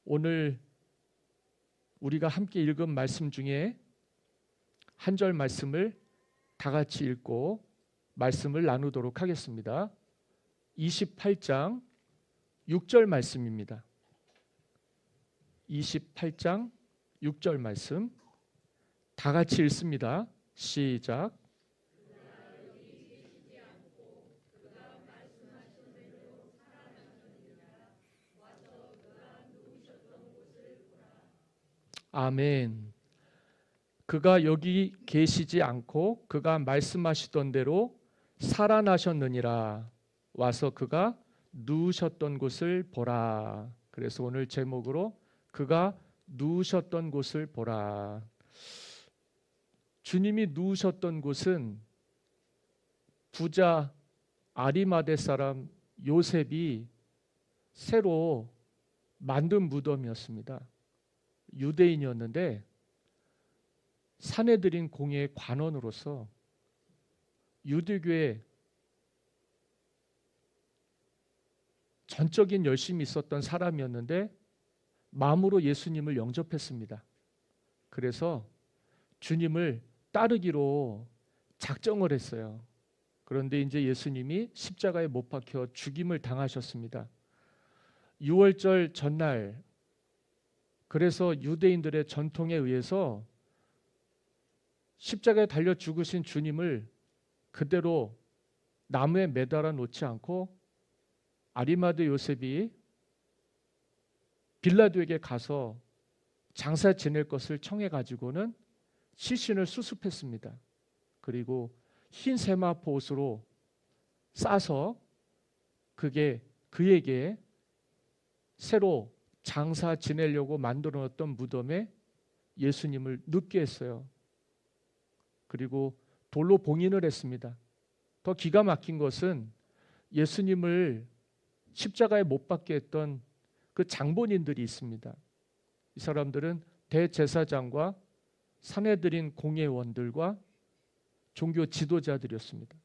오늘 우리가 함께 읽은 말씀 중에 한 절 말씀을 다 같이 읽고 말씀을 나누도록 하겠습니다. 28장 6절 말씀입니다. 28장 6절 말씀 다 같이 읽습니다. 시작. 아멘. 그가 여기 계시지 않고 그가 말씀하시던 대로 살아나셨느니라. 와서 그가 누우셨던 곳을 보라. 그래서 오늘 제목으로 그가 누우셨던 곳을 보라. 주님이 누우셨던 곳은 부자 아리마대 사람 요셉이 새로 만든 무덤이었습니다. 유대인이었는데 사내들인 공예의 관원으로서 유대교에 전적인 열심이 있었던 사람이었는데 마음으로 예수님을 영접했습니다. 그래서 주님을 따르기로 작정을 했어요. 그런데 이제 예수님이 십자가에 못 박혀 죽임을 당하셨습니다. 유월절 전날, 그래서 유대인들의 전통에 의해서 십자가에 달려 죽으신 주님을 그대로 나무에 매달아 놓지 않고 아리마대 요셉이 빌라도에게 가서 장사 지낼 것을 청해 가지고는 시신을 수습했습니다. 그리고 흰 세마포 옷으로 싸서 그에게 새로 장사 지내려고 만들어 놨던 무덤에 예수님을 눕게 했어요. 그리고 돌로 봉인을 했습니다. 더 기가 막힌 것은 예수님을 십자가에 못 박게 했던 그 장본인들이 있습니다. 이 사람들은 대제사장과 사내들인 공예원들과 종교 지도자들이었습니다.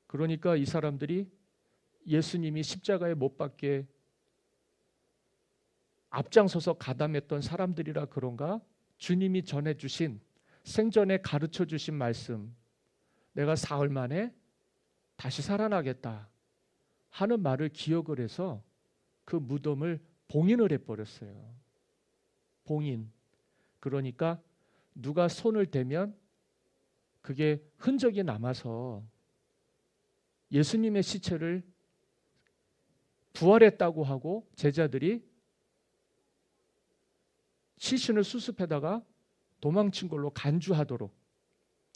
그러니까 이 사람들이 예수님이 십자가에 못 박게 앞장서서 가담했던 사람들이라 그런가? 주님이 전해주신 생전에 가르쳐 주신 말씀, 내가 사흘 만에 다시 살아나겠다 하는 말을 기억을 해서 그 무덤을 봉인을 해버렸어요. 봉인. 그러니까 누가 손을 대면 그게 흔적이 남아서 예수님의 시체를 부활했다고 하고 제자들이 시신을 수습해다가 도망친 걸로 간주하도록,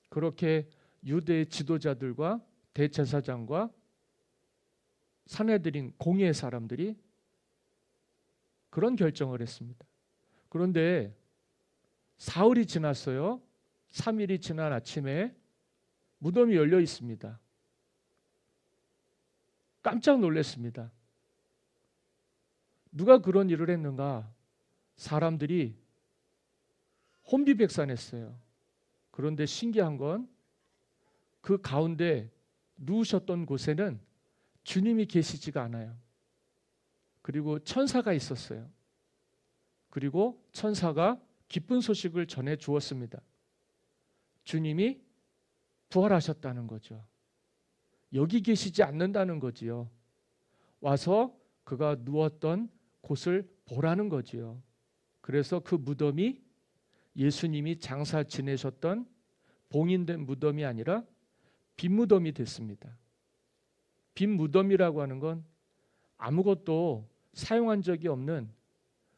그렇게 유대 지도자들과 대제사장과 사내들인 공예의 사람들이 그런 결정을 했습니다. 그런데 사흘이 지났어요. 3일이 지난 아침에 무덤이 열려 있습니다. 깜짝 놀랐습니다. 누가 그런 일을 했는가? 사람들이 혼비백산했어요. 그런데 신기한 건 그 가운데 누우셨던 곳에는 주님이 계시지가 않아요. 그리고 천사가 있었어요. 그리고 천사가 기쁜 소식을 전해 주었습니다. 주님이 부활하셨다는 거죠. 여기 계시지 않는다는 거지요. 와서 그가 누웠던 곳을 보라는 거지요. 그래서 그 무덤이 예수님이 장사 지내셨던 봉인된 무덤이 아니라 빈 무덤이 됐습니다. 빈 무덤이라고 하는 건 아무것도 사용한 적이 없는,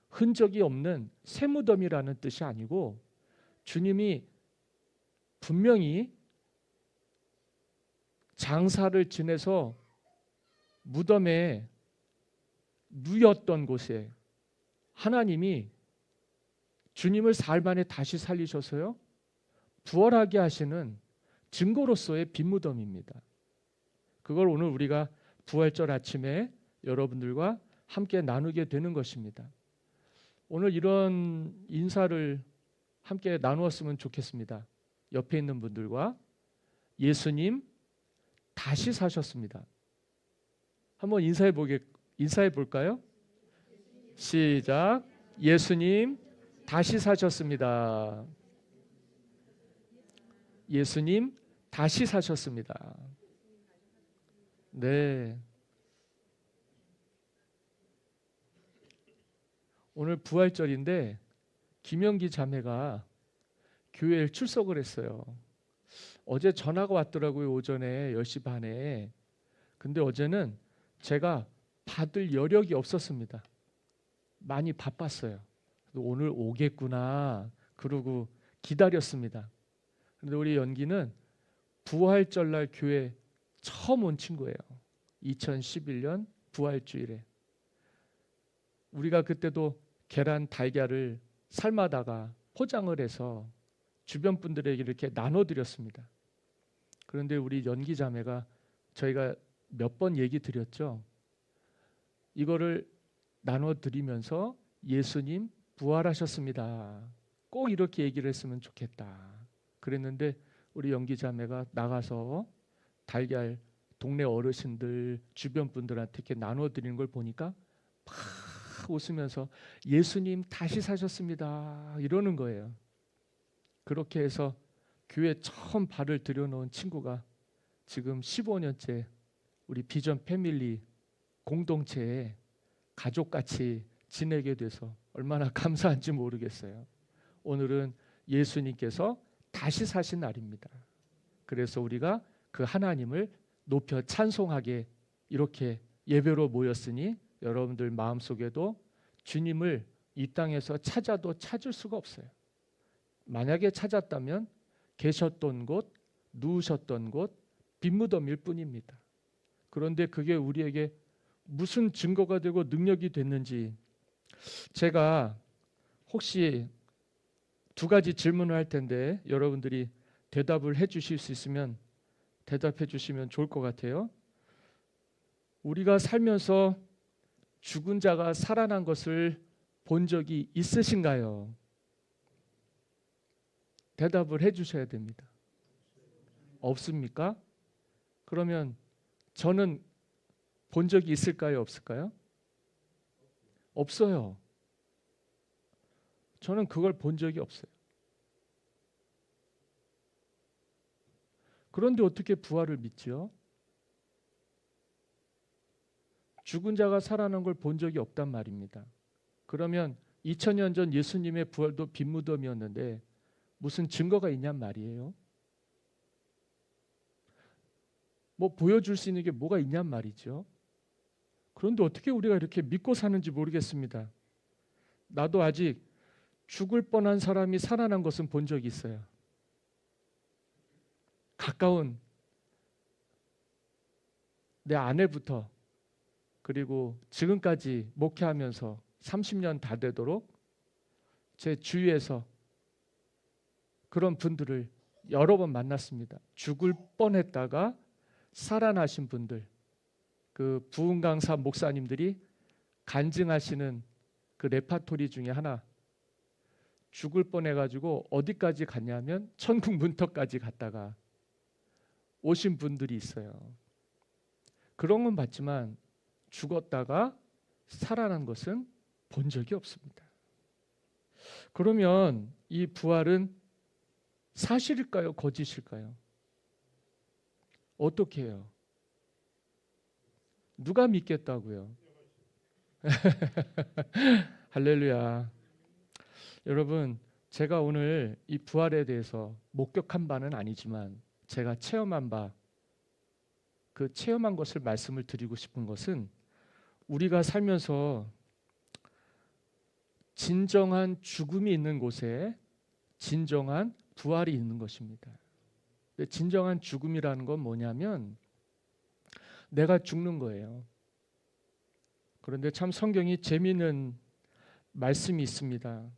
흔적이 없는 새 무덤이라는 뜻이 아니고, 주님이 분명히 장사를 지내서 무덤에 누였던 곳에 하나님이 주님을 사흘 만에 다시 살리셔서요 부활하게 하시는 증거로서의 빈 무덤입니다. 그걸 오늘 우리가 부활절 아침에 여러분들과 함께 나누게 되는 것입니다. 오늘 이런 인사를 함께 나누었으면 좋겠습니다. 옆에 있는 분들과 예수님 다시 사셨습니다. 한번 인사해 볼까요? 시작. 예수님 다시 사셨습니다. 예수님 다시 사셨습니다. 네. 오늘 부활절인데 김영기 자매가 교회에 출석을 했어요. 어제 전화가 왔더라고요. 오전에 10시 반에. 근데 어제는 제가 받을 여력이 없었습니다. 많이 바빴어요. 오늘 오겠구나 그러고 기다렸습니다. 그런데 우리 연기는 부활절날 교회 처음 온 친구예요. 2011년 부활주일에. 우리가 그때도 계란 달걀을 삶아다가 포장을 해서 주변 분들에게 이렇게 나눠드렸습니다. 그런데 우리 연기 자매가 저희가 몇 번 얘기 드렸죠. 이거를 나눠드리면서 예수님 부활하셨습니다. 꼭 이렇게 얘기를 했으면 좋겠다. 그랬는데 우리 연기 자매가 나가서 달걀 동네 어르신들 주변 분들한테 이렇게 나눠드리는 걸 보니까 막 웃으면서 예수님 다시 사셨습니다 이러는 거예요. 그렇게 해서 교회 처음 발을 들여놓은 친구가 지금 15년째 우리 비전 패밀리 공동체에 가족같이 지내게 돼서 얼마나 감사한지 모르겠어요. 오늘은 예수님께서 다시 사신 날입니다. 그래서 우리가 그 하나님을 높여 찬송하게 이렇게 예배로 모였으니 여러분들 마음속에도 주님을 이 땅에서 찾아도 찾을 수가 없어요. 만약에 찾았다면 계셨던 곳, 누우셨던 곳, 빈무덤일 뿐입니다. 그런데 그게 우리에게 무슨 증거가 되고 능력이 됐는지 제가 혹시 두 가지 질문을 할 텐데 여러분들이 대답을 해 주실 수 있으면 대답해 주시면 좋을 것 같아요. 우리가 살면서 죽은 자가 살아난 것을 본 적이 있으신가요? 대답을 해 주셔야 됩니다. 없습니까? 그러면 저는 본 적이 있을까요? 없을까요? 없어요. 저는 그걸 본 적이 없어요. 그런데 어떻게 부활을 믿죠? 죽은 자가 살아난 걸 본 적이 없단 말입니다. 그러면 2000년 전 예수님의 부활도 빈무덤이었는데 무슨 증거가 있냔 말이에요. 뭐 보여줄 수 있는 게 뭐가 있냔 말이죠. 그런데 어떻게 우리가 이렇게 믿고 사는지 모르겠습니다. 나도 아직 죽을 뻔한 사람이 살아난 것은 본 적이 있어요. 가까운 내 아내부터 그리고 지금까지 목회하면서 30년 다 되도록 제 주위에서 그런 분들을 여러 번 만났습니다. 죽을 뻔했다가 살아나신 분들, 그 부흥 강사 목사님들이 간증하시는 그 레파토리 중에 하나, 죽을 뻔해가지고 어디까지 갔냐면 천국 문턱까지 갔다가 오신 분들이 있어요. 그런 건 봤지만 죽었다가 살아난 것은 본 적이 없습니다. 그러면 이 부활은 사실일까요? 거짓일까요? 어떻게 해요? 누가 믿겠다고요? 할렐루야. 여러분, 제가 오늘 이 부활에 대해서 목격한 바는 아니지만 제가 체험한 바, 그 체험한 것을 말씀을 드리고 싶은 것은 우리가 살면서 진정한 죽음이 있는 곳에 진정한 부활이 있는 것입니다. 진정한 죽음이라는 건 뭐냐면 내가 죽는 거예요. 그런데 참 성경이 재미있는 말씀이 있습니다.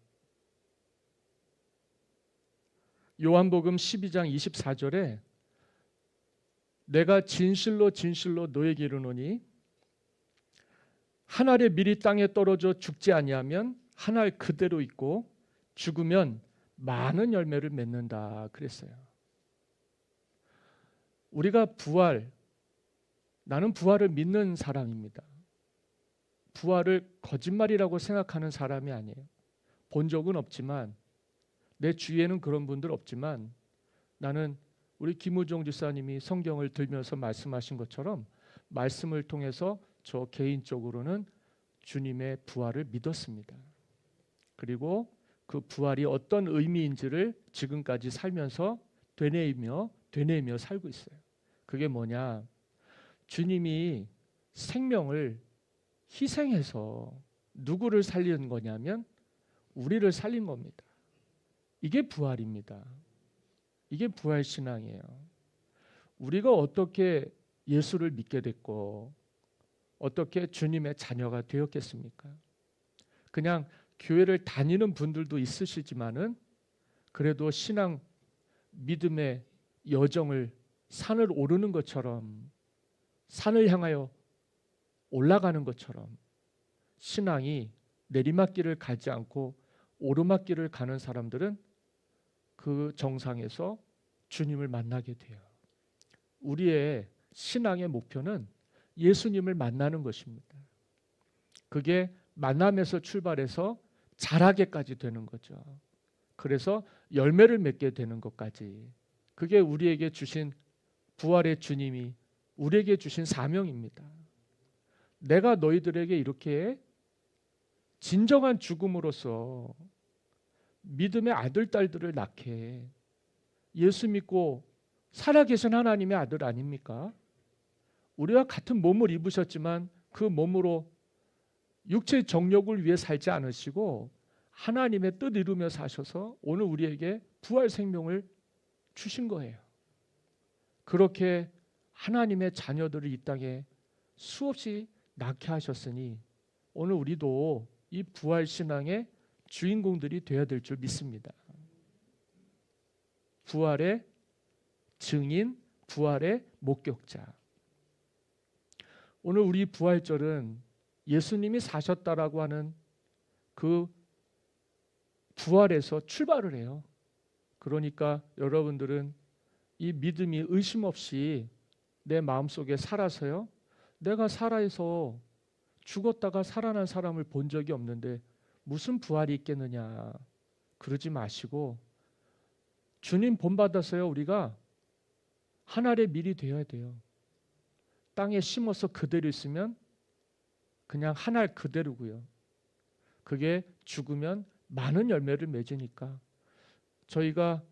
요한복음 12장 24절에 내가 진실로 진실로 너에게 이르노니 한 알의 밀이 땅에 떨어져 죽지 아니하면 한 알 그대로 있고 죽으면 많은 열매를 맺는다 그랬어요. 우리가 나는 부활을 믿는 사람입니다. 부활을 거짓말이라고 생각하는 사람이 아니에요. 본 적은 없지만, 내 주위에는 그런 분들 없지만, 나는 우리 김우종 집사님이 성경을 들면서 말씀하신 것처럼 말씀을 통해서 저 개인적으로는 주님의 부활을 믿었습니다. 그리고 그 부활이 어떤 의미인지를 지금까지 살면서 되뇌이며 살고 있어요. 그게 뭐냐? 주님이 생명을 희생해서 누구를 살리는 거냐면 우리를 살린 겁니다. 이게 부활입니다. 이게 부활 신앙이에요. 우리가 어떻게 예수를 믿게 됐고 어떻게 주님의 자녀가 되었겠습니까? 그냥 교회를 다니는 분들도 있으시지만은 그래도 신앙 믿음의 여정을 산을 오르는 것처럼 산을 향하여 올라가는 것처럼 신앙이 내리막길을 가지 않고 오르막길을 가는 사람들은 그 정상에서 주님을 만나게 돼요. 우리의 신앙의 목표는 예수님을 만나는 것입니다. 그게 만남에서 출발해서 자라게까지 되는 거죠. 그래서 열매를 맺게 되는 것까지. 그게 우리에게 주신 부활의 주님이 우리에게 주신 사명입니다. 내가 너희들에게 이렇게 진정한 죽음으로써 믿음의 아들, 딸들을 낳게 예수 믿고 살아계신 하나님의 아들 아닙니까? 우리와 같은 몸을 입으셨지만 그 몸으로 육체의 정욕을 위해 살지 않으시고 하나님의 뜻 이루며 사셔서 오늘 우리에게 부활 생명을 주신 거예요. 그렇게 하나님의 자녀들을 이 땅에 수없이 낳게 하셨으니 오늘 우리도 이 부활 신앙의 주인공들이 되어야 될 줄 믿습니다. 부활의 증인, 부활의 목격자. 오늘 우리 부활절은 예수님이 사셨다라고 하는 그 부활에서 출발을 해요. 그러니까 여러분들은 이 믿음이 의심 없이 내 마음속에 살아서요. 내가 살아서 죽었다가 살아난 사람을 본 적이 없는데 무슨 부활이 있겠느냐. 그러지 마시고 주님 본받아서요. 우리가 한 알의 밀이 되어야 돼요. 땅에 심어서 그대로 있으면 그냥 한 알 그대로고요. 그게 죽으면 많은 열매를 맺으니까 저희가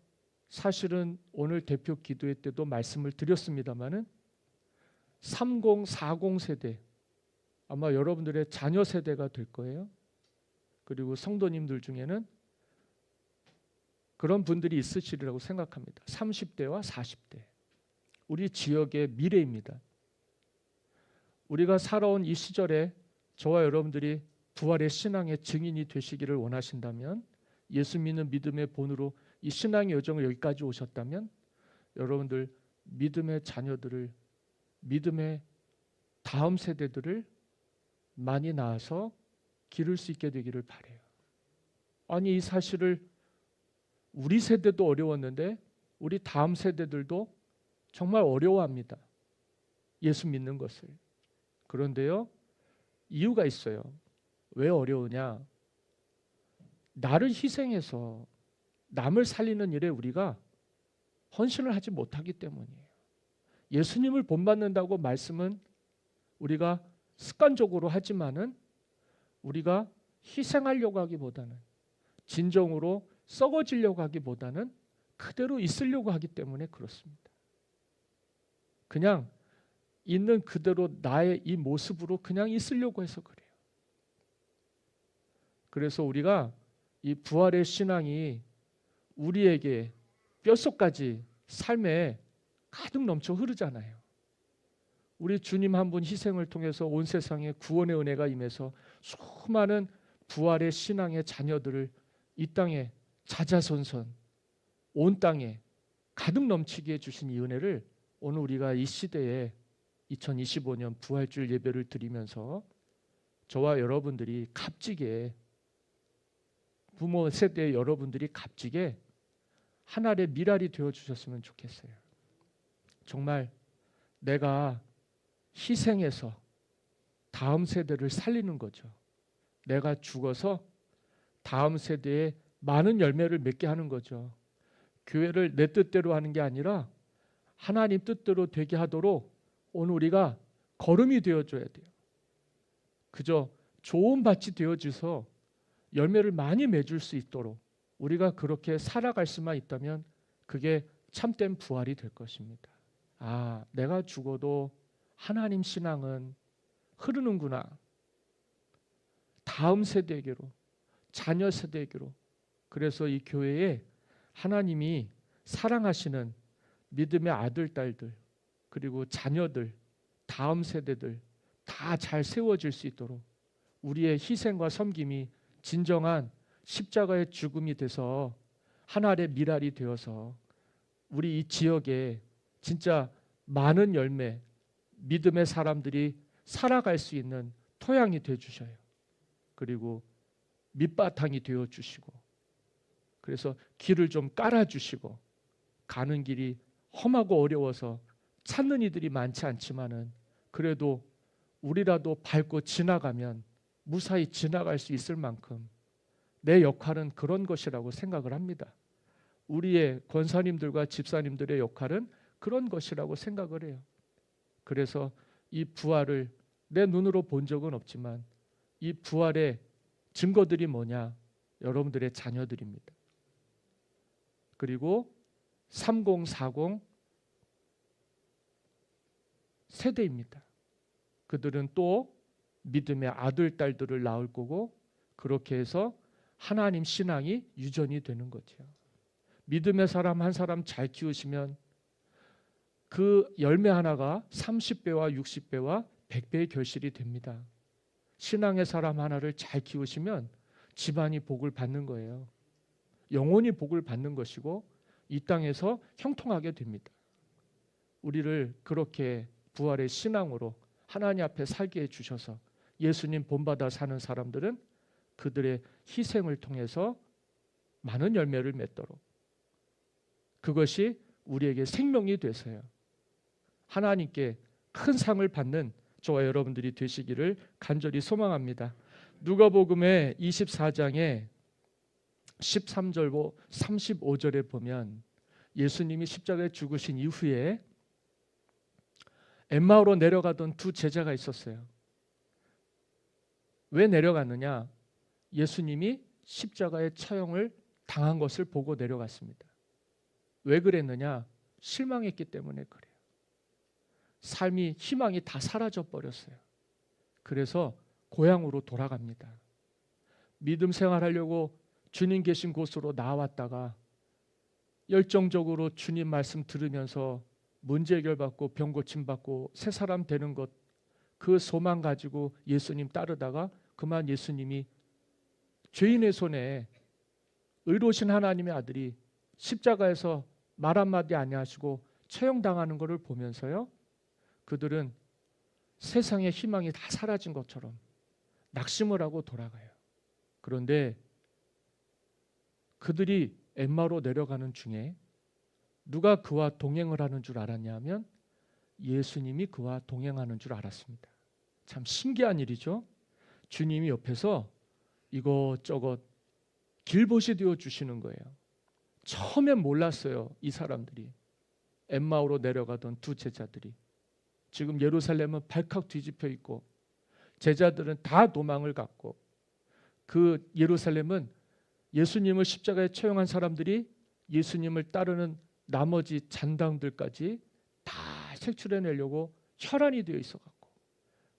사실은 오늘 대표 기도회 때도 말씀을 드렸습니다마는 30, 40 세대 아마 여러분들의 자녀 세대가 될 거예요. 그리고 성도님들 중에는 그런 분들이 있으시리라고 생각합니다. 30대와 40대. 우리 지역의 미래입니다. 우리가 살아온 이 시절에 저와 여러분들이 부활의 신앙의 증인이 되시기를 원하신다면 예수 믿는 믿음의 본으로 이 신앙의 여정을 여기까지 오셨다면 여러분들 믿음의 자녀들을 믿음의 다음 세대들을 많이 낳아서 기를 수 있게 되기를 바라요. 아니 이 사실을 우리 세대도 어려웠는데 우리 다음 세대들도 정말 어려워합니다. 예수 믿는 것을. 그런데요. 이유가 있어요. 왜 어려우냐? 나를 희생해서 남을 살리는 일에 우리가 헌신을 하지 못하기 때문이에요. 예수님을 본받는다고 말씀은 우리가 습관적으로 하지만은 우리가 희생하려고 하기보다는 진정으로 썩어지려고 하기보다는 그대로 있으려고 하기 때문에 그렇습니다. 그냥 있는 그대로 나의 이 모습으로 그냥 있으려고 해서 그래요. 그래서 우리가 이 부활의 신앙이 우리에게 뼛속까지 삶에 가득 넘쳐 흐르잖아요. 우리 주님 한 분 희생을 통해서 온 세상에 구원의 은혜가 임해서 수많은 부활의 신앙의 자녀들을 이 땅에 자자손손 온 땅에 가득 넘치게 해주신 이 은혜를 오늘 우리가 이 시대에 2025년 부활주일 예배를 드리면서 저와 여러분들이 값지게 부모 세대의 여러분들이 값지게 하나의 미랄이 되어주셨으면 좋겠어요. 정말 내가 희생해서 다음 세대를 살리는 거죠. 내가 죽어서 다음 세대에 많은 열매를 맺게 하는 거죠. 교회를 내 뜻대로 하는 게 아니라 하나님 뜻대로 되게 하도록 오늘 우리가 걸음이 되어줘야 돼요. 그저 좋은 밭이 되어줘서 열매를 많이 맺을 수 있도록 우리가 그렇게 살아갈 수만 있다면 그게 참된 부활이 될 것입니다. 아, 내가 죽어도 하나님 신앙은 흐르는구나. 다음 세대에게로, 자녀 세대에게로. 그래서 이 교회에 하나님이 사랑하시는 믿음의 아들, 딸들, 그리고 자녀들, 다음 세대들 다 잘 세워질 수 있도록 우리의 희생과 섬김이 진정한 십자가의 죽음이 돼서 하나의 미랄이 되어서 우리 이 지역에 진짜 많은 열매, 믿음의 사람들이 살아갈 수 있는 토양이 되어 주셔요. 그리고 밑바탕이 되어 주시고, 그래서 길을 좀 깔아 주시고, 가는 길이 험하고 어려워서 찾는 이들이 많지 않지만은 그래도 우리라도 밟고 지나가면 무사히 지나갈 수 있을 만큼 내 역할은 그런 것이라고 생각을 합니다. 우리의 권사님들과 집사님들의 역할은 그런 것이라고 생각을 해요. 그래서 이 부활을 내 눈으로 본 적은 없지만 이 부활의 증거들이 뭐냐? 여러분들의 자녀들입니다. 그리고 3040 세대입니다. 그들은 또 믿음의 아들, 딸들을 낳을 거고 그렇게 해서 하나님 신앙이 유전이 되는 거죠. 믿음의 사람 한 사람 잘 키우시면 그 열매 하나가 30배와 60배와 100배의 결실이 됩니다. 신앙의 사람 하나를 잘 키우시면 집안이 복을 받는 거예요. 영원히 복을 받는 것이고 이 땅에서 형통하게 됩니다. 우리를 그렇게 부활의 신앙으로 하나님 앞에 살게 해주셔서 예수님 본받아 사는 사람들은 그들의 희생을 통해서 많은 열매를 맺도록 그것이 우리에게 생명이 돼서요. 하나님께 큰 상을 받는 저와 여러분들이 되시기를 간절히 소망합니다. 누가복음의 24장에 13절로 35절에 보면 예수님이 십자가에 죽으신 이후에 엠마오로 내려가던 두 제자가 있었어요. 왜 내려갔느냐? 예수님이 십자가의 처형을 당한 것을 보고 내려갔습니다. 왜 그랬느냐? 실망했기 때문에 그래요. 삶이 희망이 다 사라져 버렸어요. 그래서 고향으로 돌아갑니다. 믿음 생활하려고 주님 계신 곳으로 나왔다가 열정적으로 주님 말씀 들으면서 문제 해결받고 병 고침받고 새 사람 되는 것, 그 소망 가지고 예수님 따르다가 그만 예수님이 죄인의 손에 의로우신 하나님의 아들이 십자가에서 말 한마디 아니하시고 처형당하는 것을 보면서요, 그들은 세상의 희망이 다 사라진 것처럼 낙심을 하고 돌아가요. 그런데 그들이 엠마오로 내려가는 중에 누가 그와 동행을 하는 줄 알았냐면 예수님이 그와 동행하는 줄 알았습니다. 참 신기한 일이죠. 주님이 옆에서 이것저것 길보시 되어 주시는 거예요. 처음엔 몰랐어요. 이 사람들이 엠마오로 내려가던 두 제자들이 지금 예루살렘은 발칵 뒤집혀 있고 제자들은 다 도망을 갔고 그 예루살렘은 예수님을 십자가에 처형한 사람들이 예수님을 따르는 나머지 잔당들까지 다 색출해내려고 혈안이 되어 있어갖고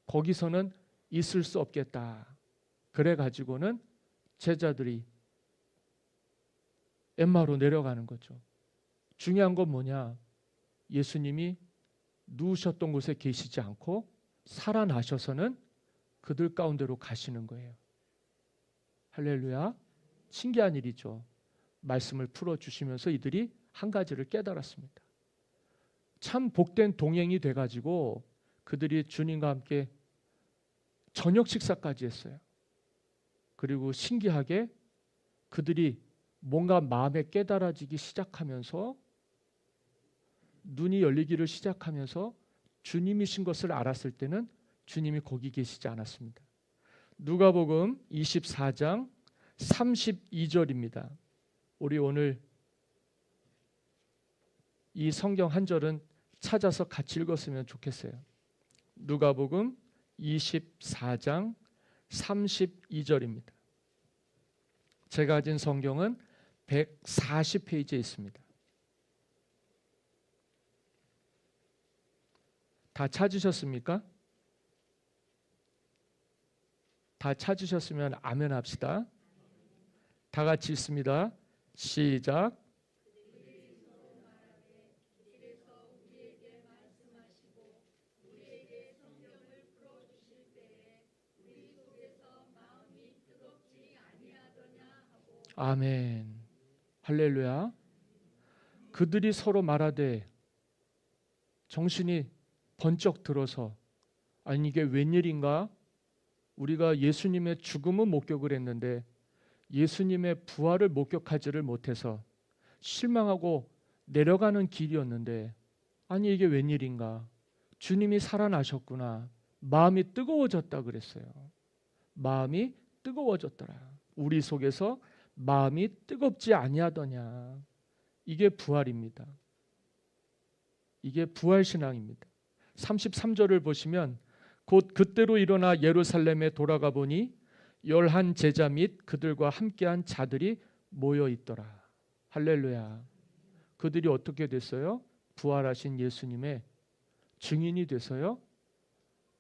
거기서는 있을 수 없겠다. 그래가지고는 제자들이 엠마오로 내려가는 거죠. 중요한 건 뭐냐? 예수님이 누우셨던 곳에 계시지 않고 살아나셔서는 그들 가운데로 가시는 거예요. 할렐루야. 신기한 일이죠. 말씀을 풀어주시면서 이들이 한 가지를 깨달았습니다. 참 복된 동행이 돼가지고 그들이 주님과 함께 저녁 식사까지 했어요. 그리고 신기하게 그들이 뭔가 마음에 깨달아지기 시작하면서 눈이 열리기를 시작하면서 주님이신 것을 알았을 때는 주님이 거기 계시지 않았습니다. 누가복음 24장 32절입니다. 우리 오늘 이 성경 한 절은 찾아서 같이 읽었으면 좋겠어요. 누가복음 24장 32절입니다. 제가 가진 성경은 140페이지에 있습니다. 다 찾으셨습니까? 다 찾으셨으면 아멘 합시다. 다 같이 읽습니다. 시작. 아멘. 할렐루야. 그들이 서로 말하되 정신이 번쩍 들어서 아니 이게 웬일인가? 우리가 예수님의 죽음은 목격을 했는데 예수님의 부활을 목격하지를 못해서 실망하고 내려가는 길이었는데 아니 이게 웬일인가? 주님이 살아나셨구나. 마음이 뜨거워졌다 그랬어요. 마음이 뜨거워졌더라. 우리 속에서 마음이 뜨겁지 아니하더냐. 이게 부활입니다. 이게 부활신앙입니다. 33절을 보시면 곧 그때로 일어나 예루살렘에 돌아가 보니 11 제자 및 그들과 함께한 자들이 모여 있더라. 할렐루야. 그들이 어떻게 됐어요? 부활하신 예수님의 증인이 돼서요.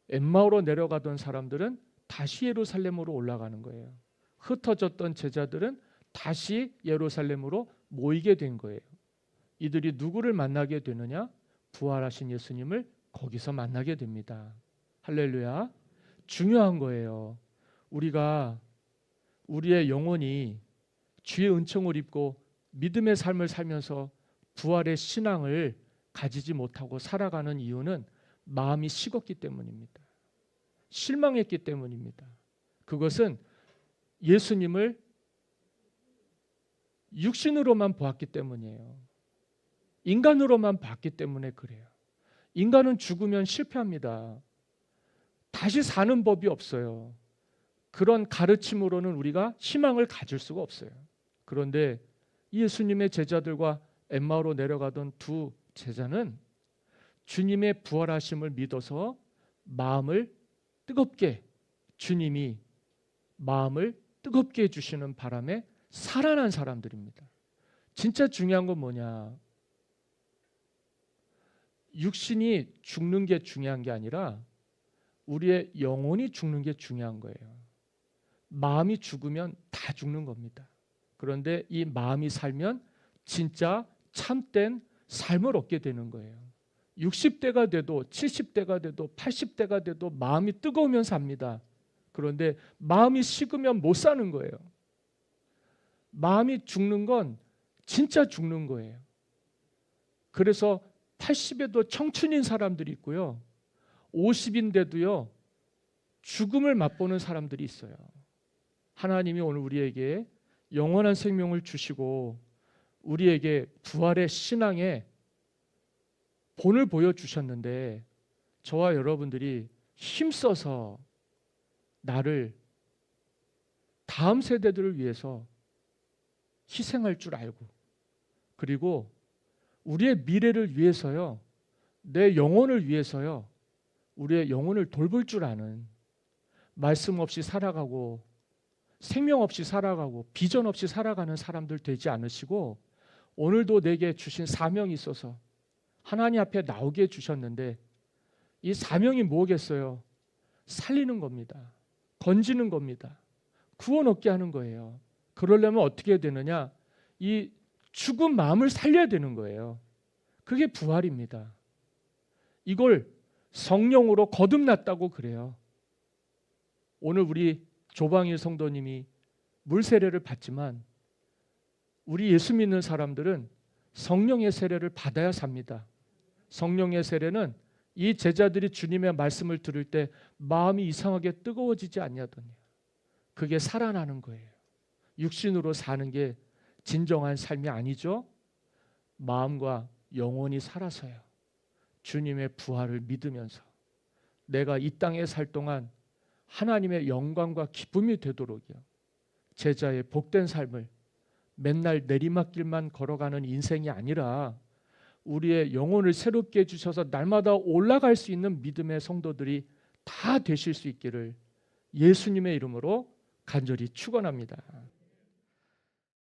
엠마오로 내려가던 사람들은 다시 예루살렘으로 올라가는 거예요. 흩어졌던 제자들은 다시 예루살렘으로 모이게 된 거예요. 이들이 누구를 만나게 되느냐? 부활하신 예수님을 거기서 만나게 됩니다. 할렐루야. 중요한 거예요. 우리가 우리의 영혼이 주의 은총을 입고 믿음의 삶을 살면서 부활의 신앙을 가지지 못하고 살아가는 이유는 마음이 식었기 때문입니다. 실망했기 때문입니다. 그것은 예수님을 육신으로만 보았기 때문이에요. 인간으로만 봤기 때문에 그래요. 인간은 죽으면 실패합니다. 다시 사는 법이 없어요. 그런 가르침으로는 우리가 희망을 가질 수가 없어요. 그런데 예수님의 제자들과 엠마오로 내려가던 두 제자는 주님의 부활하심을 믿어서 마음을 뜨겁게 주님이 마음을 뜨겁게 해주시는 바람에 살아난 사람들입니다. 진짜 중요한 건 뭐냐? 육신이 죽는 게 중요한 게 아니라 우리의 영혼이 죽는 게 중요한 거예요. 마음이 죽으면 다 죽는 겁니다. 그런데 이 마음이 살면 진짜 참된 삶을 얻게 되는 거예요. 60대가 돼도 70대가 돼도 80대가 돼도 마음이 뜨거우면 삽니다. 그런데 마음이 식으면 못 사는 거예요. 마음이 죽는 건 진짜 죽는 거예요. 그래서 80에도 청춘인 사람들이 있고요. 50인데도요. 죽음을 맛보는 사람들이 있어요. 하나님이 오늘 우리에게 영원한 생명을 주시고 우리에게 부활의 신앙의 본을 보여주셨는데 저와 여러분들이 힘써서 나를 다음 세대들을 위해서 희생할 줄 알고 그리고 우리의 미래를 위해서요. 내 영혼을 위해서요. 우리의 영혼을 돌볼 줄 아는 말씀 없이 살아가고 생명 없이 살아가고 비전 없이 살아가는 사람들 되지 않으시고 오늘도 내게 주신 사명이 있어서 하나님 앞에 나오게 해주셨는데 이 사명이 뭐겠어요? 살리는 겁니다. 건지는 겁니다. 구원 얻게 하는 거예요. 그러려면 어떻게 해야 되느냐? 이 죽은 마음을 살려야 되는 거예요. 그게 부활입니다. 이걸 성령으로 거듭났다고 그래요. 오늘 우리 조방일 성도님이 물 세례를 받지만 우리 예수 믿는 사람들은 성령의 세례를 받아야 삽니다. 성령의 세례는 이 제자들이 주님의 말씀을 들을 때 마음이 이상하게 뜨거워지지 않냐더니 그게 살아나는 거예요. 육신으로 사는 게 진정한 삶이 아니죠. 마음과 영혼이 살아서요. 주님의 부활을 믿으면서 내가 이 땅에 살 동안 하나님의 영광과 기쁨이 되도록이요, 제자의 복된 삶을 맨날 내리막길만 걸어가는 인생이 아니라 우리의 영혼을 새롭게 해주셔서 날마다 올라갈 수 있는 믿음의 성도들이 다 되실 수 있기를 예수님의 이름으로 간절히 축원합니다.